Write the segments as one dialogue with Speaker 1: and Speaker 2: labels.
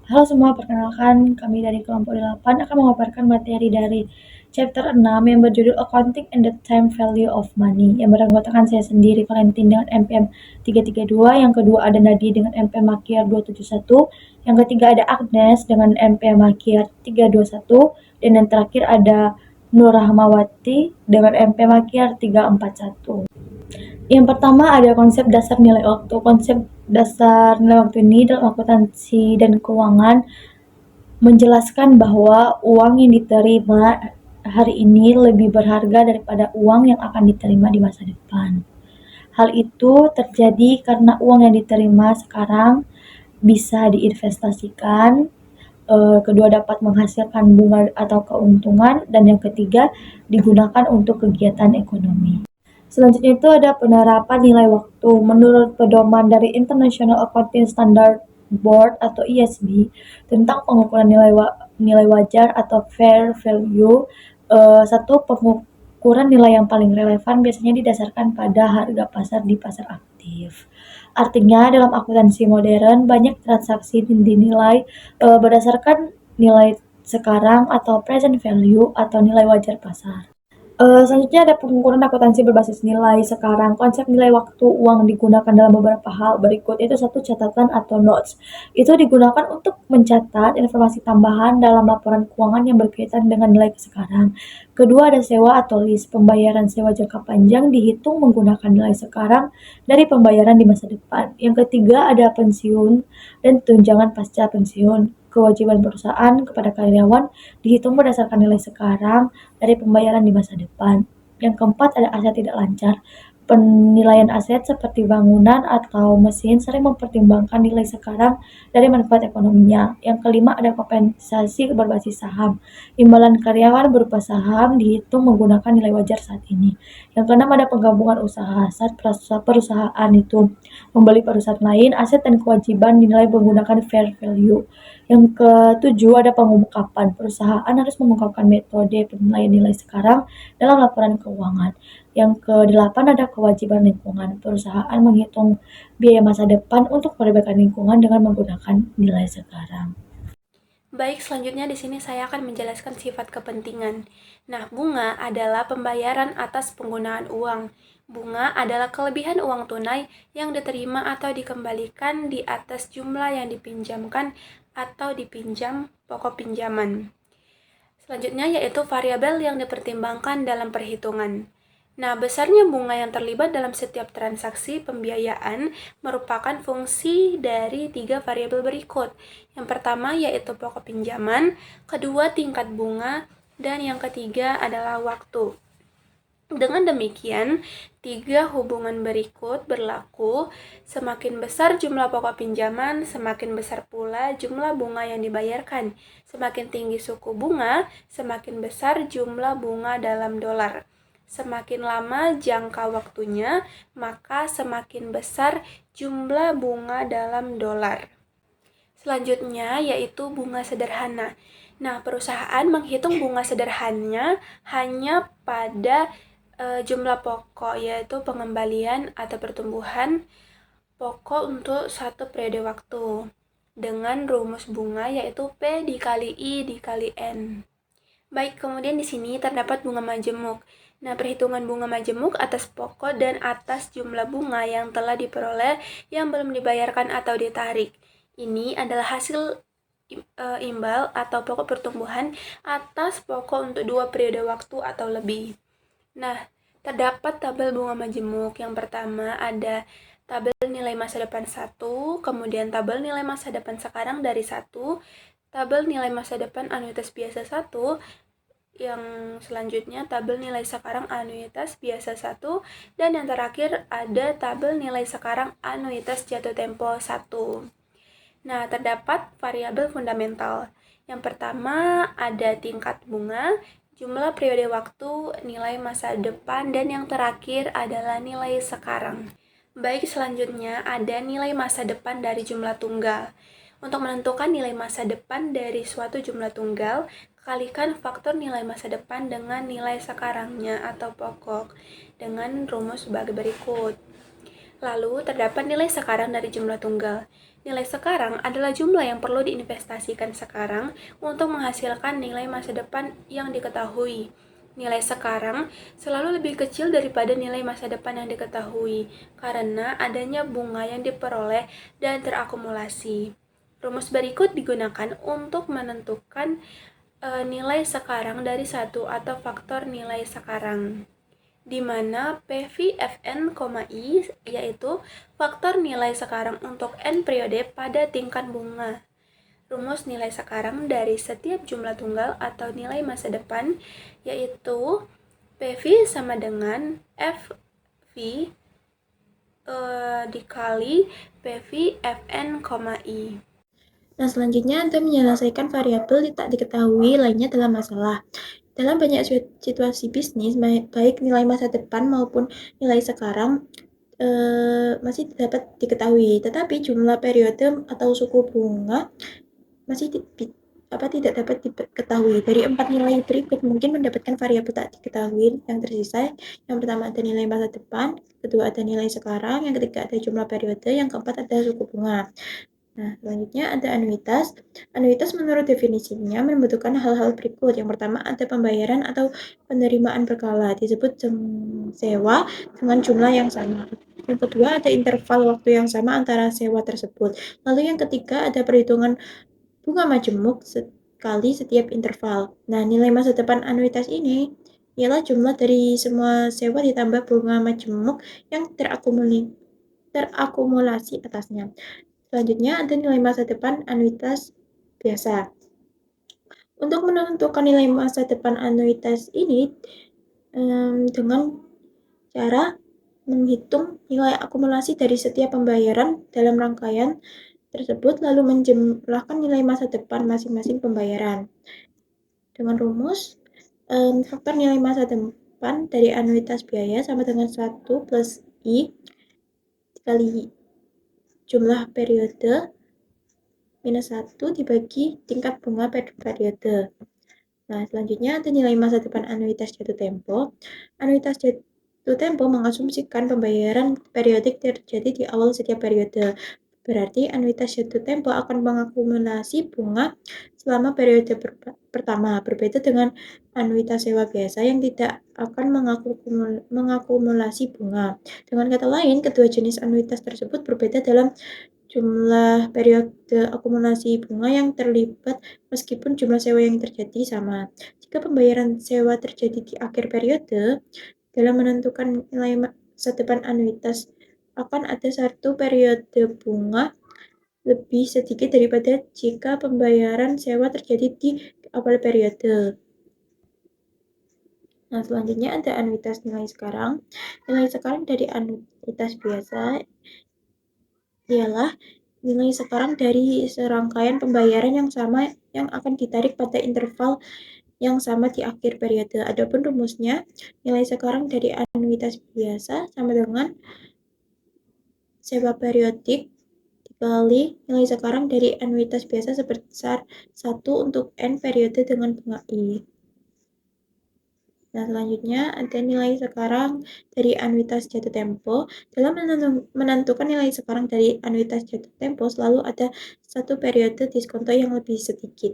Speaker 1: Halo semua, perkenalkan kami dari kelompok 8 akan memaparkan materi dari chapter 6 yang berjudul Accounting and the Time Value of Money yang beranggotakan saya sendiri, Valentin dengan MPM 332, yang kedua ada Nadi dengan MPM Makiar 271, yang ketiga ada Agnes dengan MPM Makiar 321, dan yang terakhir ada Nur Rahmawati dengan MPM Makiar 341. Yang pertama ada konsep dasar nilai waktu. Konsep dasar nilai waktu ini dalam akuntansi dan keuangan menjelaskan bahwa uang yang diterima hari ini lebih berharga daripada uang yang akan diterima di masa depan. Hal itu terjadi karena uang yang diterima sekarang bisa diinvestasikan, kedua dapat menghasilkan bunga atau keuntungan, dan yang ketiga digunakan untuk kegiatan ekonomi. Selanjutnya itu ada penerapan nilai waktu. Menurut pedoman dari International Accounting Standard Board atau ISB tentang pengukuran nilai wajar atau fair value, satu pengukuran nilai yang paling relevan biasanya didasarkan pada harga pasar di pasar aktif. Artinya dalam akuntansi modern banyak transaksi dinilai berdasarkan nilai sekarang atau present value atau nilai wajar pasar. Selanjutnya ada pengukuran akuntansi berbasis nilai sekarang. Konsep nilai waktu uang digunakan dalam beberapa hal berikut, yaitu satu, catatan atau notes. Itu digunakan untuk mencatat informasi tambahan dalam laporan keuangan yang berkaitan dengan nilai sekarang. Kedua, ada sewa atau lease. Pembayaran sewa jangka panjang dihitung menggunakan nilai sekarang dari pembayaran di masa depan. Yang ketiga, ada pensiun dan tunjangan pasca pensiun. Kewajiban perusahaan kepada karyawan dihitung berdasarkan nilai sekarang dari pembayaran di masa depan. Yang keempat ada aset tidak lancar. Penilaian aset seperti bangunan atau mesin sering mempertimbangkan nilai sekarang dari manfaat ekonominya. Yang kelima ada kompensasi berbasis saham. Imbalan karyawan berupa saham dihitung menggunakan nilai wajar saat ini. Yang keenam ada penggabungan usaha. Saat perusahaan itu membeli perusahaan lain, aset dan kewajiban dinilai menggunakan fair value. Yang ketujuh ada pengungkapan. Perusahaan harus mengungkapkan metode penilaian nilai sekarang dalam laporan keuangan. Yang kedelapan ada kewajiban lingkungan. Perusahaan menghitung biaya masa depan untuk perbaikan lingkungan dengan menggunakan nilai sekarang.
Speaker 2: Baik, selanjutnya di sini saya akan menjelaskan sifat kepentingan. Nah, bunga adalah pembayaran atas penggunaan uang. Bunga adalah kelebihan uang tunai yang diterima atau dikembalikan di atas jumlah yang dipinjamkan atau dipinjam pokok pinjaman. Selanjutnya yaitu variabel yang dipertimbangkan dalam perhitungan. Nah, besarnya bunga yang terlibat dalam setiap transaksi pembiayaan merupakan fungsi dari 3 variabel berikut. Yang pertama yaitu pokok pinjaman, kedua tingkat bunga, dan yang ketiga adalah waktu. Dengan demikian, 3 hubungan berikut berlaku. Semakin besar jumlah pokok pinjaman, semakin besar pula jumlah bunga yang dibayarkan. Semakin tinggi suku bunga, semakin besar jumlah bunga dalam dolar. Semakin lama jangka waktunya, maka semakin besar jumlah bunga dalam dolar. Selanjutnya yaitu bunga sederhana. Nah, perusahaan menghitung bunga sederhananya hanya pada jumlah pokok, yaitu pengembalian atau pertumbuhan pokok untuk satu periode waktu dengan rumus bunga yaitu P dikali I dikali N. Baik, kemudian di sini terdapat bunga majemuk. Nah, perhitungan bunga majemuk atas pokok dan atas jumlah bunga yang telah diperoleh yang belum dibayarkan atau ditarik. Ini adalah hasil imbal atau pokok pertumbuhan atas pokok untuk 2 periode waktu atau lebih. Nah, terdapat tabel bunga majemuk. Yang pertama ada tabel nilai masa depan 1, kemudian tabel nilai masa depan sekarang dari 1, tabel nilai masa depan anuitas biasa 1, yang selanjutnya tabel nilai sekarang anuitas biasa 1, dan yang terakhir ada tabel nilai sekarang anuitas jatuh tempo 1. Nah, terdapat variabel fundamental. Yang pertama ada tingkat bunga, jumlah periode waktu, nilai masa depan, dan yang terakhir adalah nilai sekarang. Baik, selanjutnya ada nilai masa depan dari jumlah tunggal. Untuk menentukan nilai masa depan dari suatu jumlah tunggal, kalikan faktor nilai masa depan dengan nilai sekarangnya atau pokok dengan rumus sebagai berikut. Lalu, terdapat nilai sekarang dari jumlah tunggal. Nilai sekarang adalah jumlah yang perlu diinvestasikan sekarang untuk menghasilkan nilai masa depan yang diketahui. Nilai sekarang selalu lebih kecil daripada nilai masa depan yang diketahui karena adanya bunga yang diperoleh dan terakumulasi. Rumus berikut digunakan untuk menentukan nilai sekarang dari satu atau faktor nilai sekarang, di mana PV, Fn, I yaitu faktor nilai sekarang untuk N periode pada tingkat bunga. Rumus nilai sekarang dari setiap jumlah tunggal atau nilai masa depan yaitu PV sama dengan FV dikali PV, Fn, I.
Speaker 1: Nah, selanjutnya Anda menyelesaikan variabel tak diketahui lainnya dalam masalah. Dalam banyak situasi bisnis, baik nilai masa depan maupun nilai sekarang masih dapat diketahui, tetapi jumlah periode atau suku bunga masih tidak dapat diketahui. Dari 4 nilai berikut mungkin mendapatkan variabel tak diketahui yang tersisa. Yang pertama ada nilai masa depan, kedua ada nilai sekarang, yang ketiga ada jumlah periode, yang keempat ada suku bunga. Nah, selanjutnya ada anuitas. Anuitas menurut definisinya membutuhkan hal-hal berikut. Yang pertama ada pembayaran atau penerimaan berkala, disebut sewa dengan jumlah yang sama. Yang kedua ada interval waktu yang sama antara sewa tersebut. Lalu yang ketiga ada perhitungan bunga majemuk sekali setiap interval. Nah, nilai masa depan anuitas ini ialah jumlah dari semua sewa ditambah bunga majemuk yang terakumulasi atasnya. Selanjutnya ada nilai masa depan anuitas biasa. Untuk menentukan nilai masa depan anuitas ini dengan cara menghitung nilai akumulasi dari setiap pembayaran dalam rangkaian tersebut lalu menjumlahkan nilai masa depan masing-masing pembayaran. Dengan rumus faktor nilai masa depan dari anuitas biaya sama dengan 1 plus I dikali jumlah periode minus 1 dibagi tingkat bunga per periode. Nah, selanjutnya ada nilai masa depan anuitas jatuh tempo. Anuitas jatuh tempo mengasumsikan pembayaran periodik terjadi di awal setiap periode. Berarti anuitas jatuh tempo akan mengakumulasi bunga selama periode pertama, berbeda dengan anuitas sewa biasa yang tidak akan mengakumulasi bunga. Dengan kata lain, kedua jenis anuitas tersebut berbeda dalam jumlah periode akumulasi bunga yang terlibat meskipun jumlah sewa yang terjadi sama. Jika pembayaran sewa terjadi di akhir periode, dalam menentukan nilai masa depan anuitas akan ada satu periode bunga lebih sedikit daripada jika pembayaran sewa terjadi di awal periode. Nah, selanjutnya ada anuitas nilai sekarang. Nilai sekarang dari anuitas biasa ialah nilai sekarang dari serangkaian pembayaran yang sama yang akan ditarik pada interval yang sama di akhir periode. Adapun rumusnya, nilai sekarang dari anuitas biasa sama dengan sewa periodik dikali nilai sekarang dari anuitas biasa sebesar 1 untuk N periode dengan bunga I. Nah, selanjutnya ada nilai sekarang dari anuitas jatuh tempo. Dalam menentukan nilai sekarang dari anuitas jatuh tempo, selalu ada satu periode diskonto yang lebih sedikit.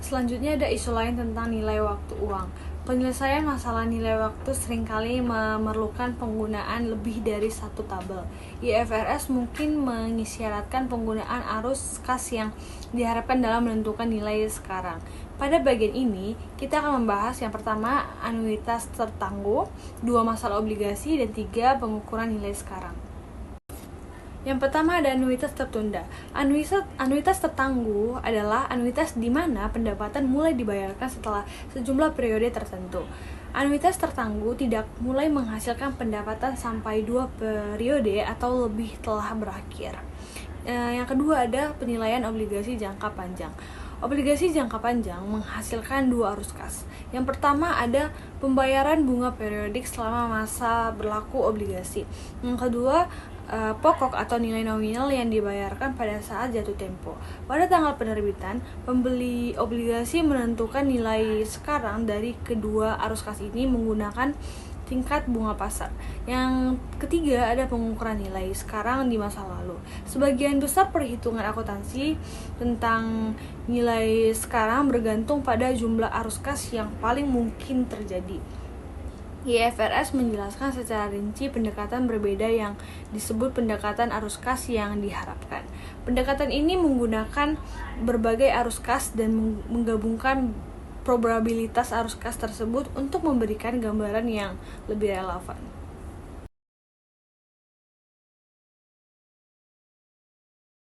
Speaker 3: Selanjutnya ada isu lain tentang nilai waktu uang. Penyelesaian masalah nilai waktu seringkali memerlukan penggunaan lebih dari satu tabel. IFRS mungkin mengisyaratkan penggunaan arus kas yang diharapkan dalam menentukan nilai sekarang. Pada bagian ini, kita akan membahas yang pertama, anuitas tertangguh, 2 masalah obligasi, dan 3 pengukuran nilai sekarang. Yang pertama ada anuitas tertunda. Anuitas tertangguh adalah anuitas di mana pendapatan mulai dibayarkan setelah sejumlah periode tertentu. Anuitas tertangguh tidak mulai menghasilkan pendapatan sampai 2 periode atau lebih telah berakhir. Yang kedua ada penilaian obligasi jangka panjang. Obligasi jangka panjang menghasilkan 2 arus kas. Yang pertama ada pembayaran bunga periodik selama masa berlaku obligasi. Yang kedua, pokok atau nilai nominal yang dibayarkan pada saat jatuh tempo. Pada tanggal penerbitan, pembeli obligasi menentukan nilai sekarang dari kedua arus kas ini menggunakan tingkat bunga pasar. Yang ketiga ada pengukuran nilai sekarang di masa lalu. Sebagian besar perhitungan akuntansi tentang nilai sekarang bergantung pada jumlah arus kas yang paling mungkin terjadi. IFRS menjelaskan secara rinci pendekatan berbeda yang disebut pendekatan arus kas yang diharapkan. Pendekatan ini menggunakan berbagai arus kas dan menggabungkan probabilitas arus kas tersebut untuk memberikan gambaran yang lebih relevan.